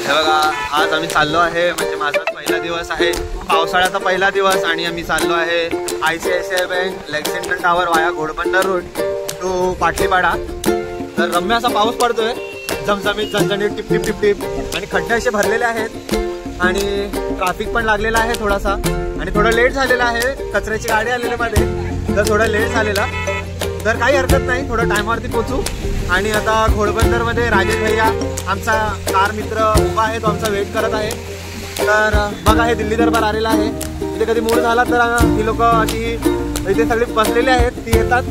हे बघा, आज आम्ही चाललो आहे, म्हणजे माझाच पहिला दिवस आहे, पावसाळ्याचा पहिला दिवस, आणि आम्ही चाललो आहे ICICI bank Lexington tower via Ghodbunder road to Patlipada. तर रम्य असा पाऊस पडतोय, झमझमीत झणझणीत टिप टिप टिप टिप, आणि खड्डे असे भरलेले आहेत, आणि ट्रॅफिक पण लागलेला आहे थोडासा, आणि थोडं लेट झालेला आहे. कचऱ्याची गाडी आलेली मध्ये, तर थोडा लेट झालेला, तर काही हरकत नाही, थोडं टायमावरती पोचू. आणि आता घोडबंदरमध्ये राजेश भैया आमचा कार मित्र उभा आहे, तो आमचा वेट करत आहे. तर बघा, हे दिल्ली दरबार आलेला आहे. इथे कधी मूड झाला तर ही लोक अशी इथे सगळी बसलेली आहेत, ती येतात.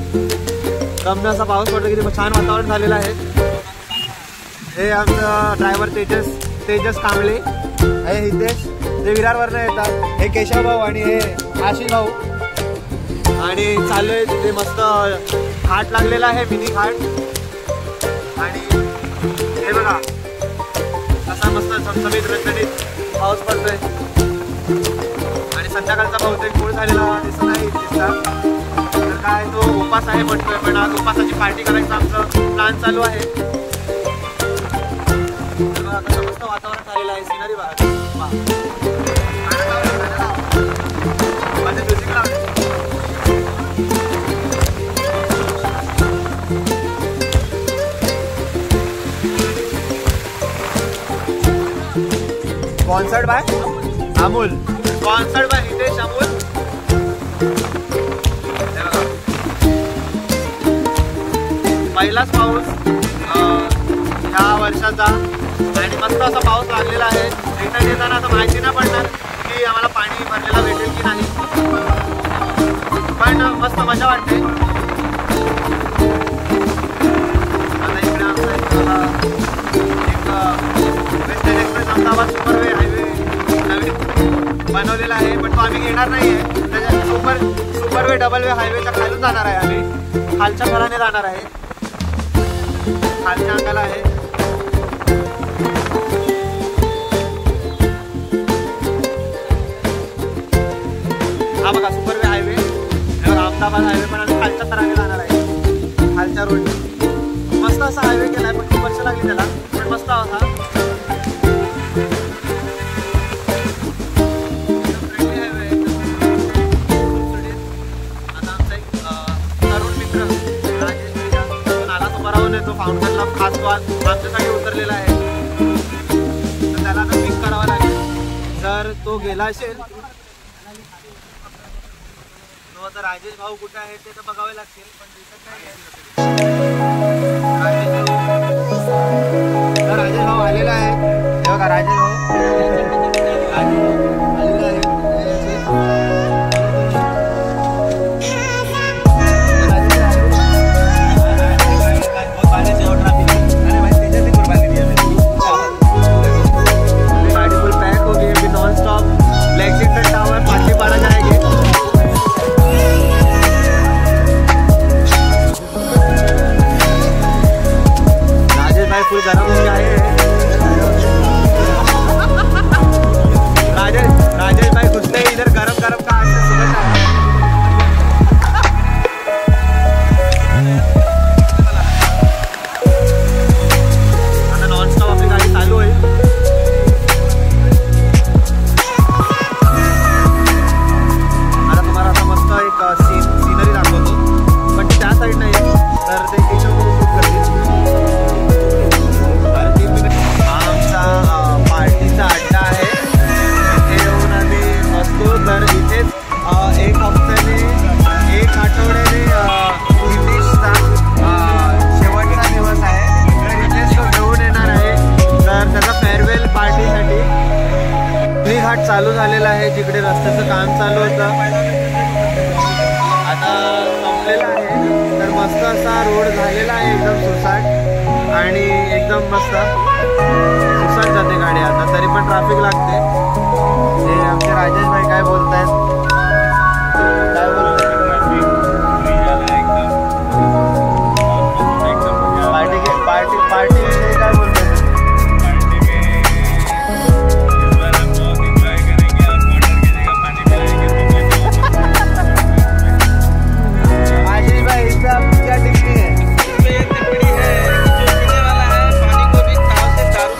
रम्य असा पाऊस पडतो, किती छान वातावरण झालेलं आहे. हे आमचं ड्रायव्हर तेजस कांबळे आहे, हितेश जे विरारवरनं येतात, हे केशव भाऊ आणि हे आशिष भाऊ. आणि चालू आहे तिथे मस्त घाट लागलेला आहे, मिनी घाट. आणि हे बघा असा मस्त झमझमीत रचणीत पाऊस पडतोय, आणि संध्याकाळचा बहुतेक मूळ झालेला दिसत नाही तर काय तो उपास आहे म्हणतोय, पण आज उपासाची पार्टी करायचं आमचं प्लॅन चालू आहे. आता मस्त वातावरण झालेलं आहे, सिनरी बघा. Sponsored by Amul, sponsored by Hitesh Amul. पहिलाच पाऊस ह्या वर्षाचा, आणि मस्त असा पाऊस लागलेला आहे. रिटर्न येताना आता माहिती नाही पडणार की आम्हाला पाणी भरलेला भेटेल की नाही, पण मस्त मजा वाटते. आता इकडे आमचा एक वेस्टर्न एक्सप्रेस अहमदाबाद सुपरवे हायवे नवीन बनवलेला आहे, पण तो आम्ही घेणार नाही आहे. त्याच्या सुपरवे डबल वे हायवेच्या खालून जाणार आहे, आम्ही खालच्या घराने जाणार आहे, खालच्या अंगाला आहे. हा बघा सुपरवे हायवे, अहमदाबाद हायवे, पण आम्ही खालच्या तराने जाणार आहे, खालच्या रोड. मस्त असा हायवे केला आहे, पण खूप वर्ष लागली त्याला, पण मस्त असा. आता आमचा एक तरुण मित्र राजेश भैया, तो नाला सुपाराहून येतो, फाउंटनला खास आमच्यासाठी उतरलेला आहे, तर त्याला आता पिक करावा लागेल. जर तो गेला असेल तो, आता राजेश भाऊ कुठे आहे ते तर बघावे लागतील, पण दिसत नाही आहे. राजेश भाऊ आलेला आहे, हे बघा राजेश भाऊ आलेला आहे. गाड़ी फुल पैक हो गई, अभी नॉन स्टॉप लेक्सिंगटन टावर पाटलीपाड़ा जाएंगे. राजेश भाई फुल गर्म हो गया है. राजेश भाई घुसते ही इधर गरम गरम का आग से सुगंध आया. आता नॉन स्टॉप आपली गाडी चालू आहे. आता तुम्हाला आता मस्त एक सीनरी दाखवतो, पण त्या साईड नाही तर ते केशव शूट करतील. आमचा पार्टीचा अड्डा आहे, इथे येऊन आम्ही बसतो. तर इथेच एक हफ्त्याने, एक आठवड्याने हितेशचा शेवटचा दिवस आहे, तर इथेच तो घेऊन येणार आहे. तर त्याचा फेअरवेल पार्टीसाठी मिनी घाट चालू झालेला आहे, जिकडे रस्त्याचं काम चालू होतं आता संपलेलं आहे. तर मस्त असा रोड झालेला आहे, एकदम सुसाट, आणि एकदम मस्त सुसाट जाते गाडी आता, तरी पण ट्रॅफिक लागते. हे आमचे राजेश भाई काय बोलतायत, काय बोलतायत? पार्टी विषयी काय बोलतायत? आशीष भाई, इसमें आप क्या टिप्पणी है? इसमें ये टिप्पणी है, जो पीने वाला है पानी को भी ताव से दारू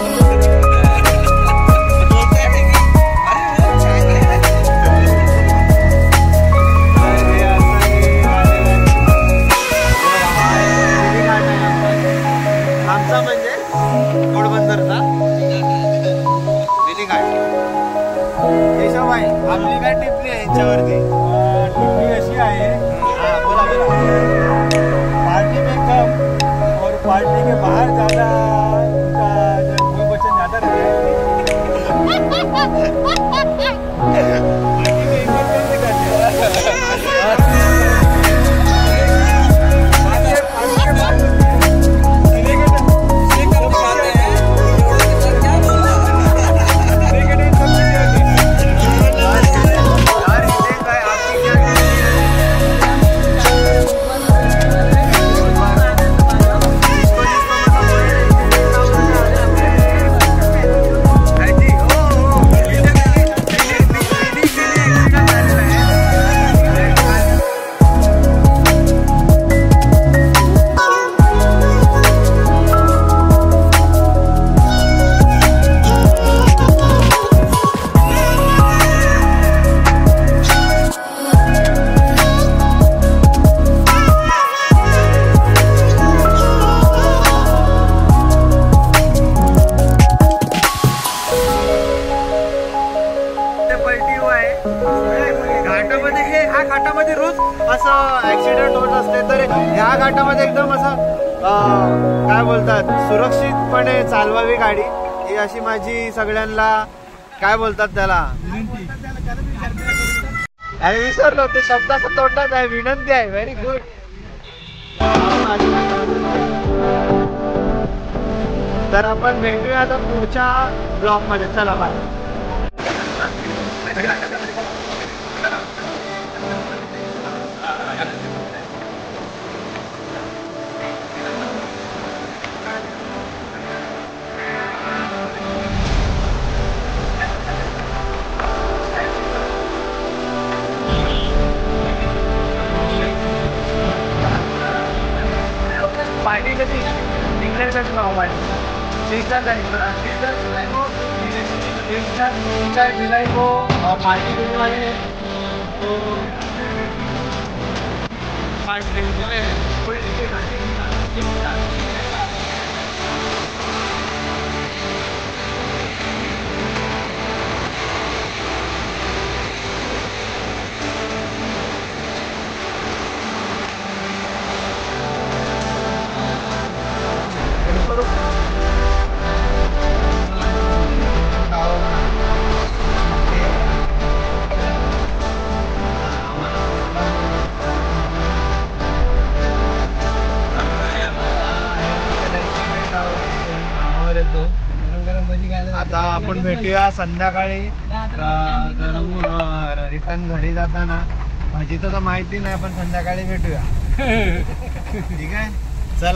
याच्यावरती टिप्पणी अशी आहे, हा बोला बोला. पार्टी में कम और पार्टी के बाहर ज्यादा उनका जो कोई वचन ज्यादा रहता है. पार्टी में इज्जत कम दिखाते हैं. घाटामध्ये रोज असं ऍक्सिडेंट होत असते, तर ह्या घाटामध्ये एकदम असं काय बोलतात सुरक्षितपणे चालवावी गाडी, ही अशी माझी सगळ्यांना काय बोलतात त्याला अरे विसरलो ते शब्दाचा तोंडात आहे, विनंती आहे. Very good. तर आपण भेटूया आता पुढच्या ब्लॉग मध्ये. चला बाय. पार्टी कधी निघण्याचंच नाव आहे. जुलाई को पार्टी देने वाले हैं, तो पार्टी आता आपण भेटूया संध्याकाळी रिटर्न घरी जाताना. माझी तर माहिती नाही, पण संध्याकाळी भेटूया. ठीक आहे.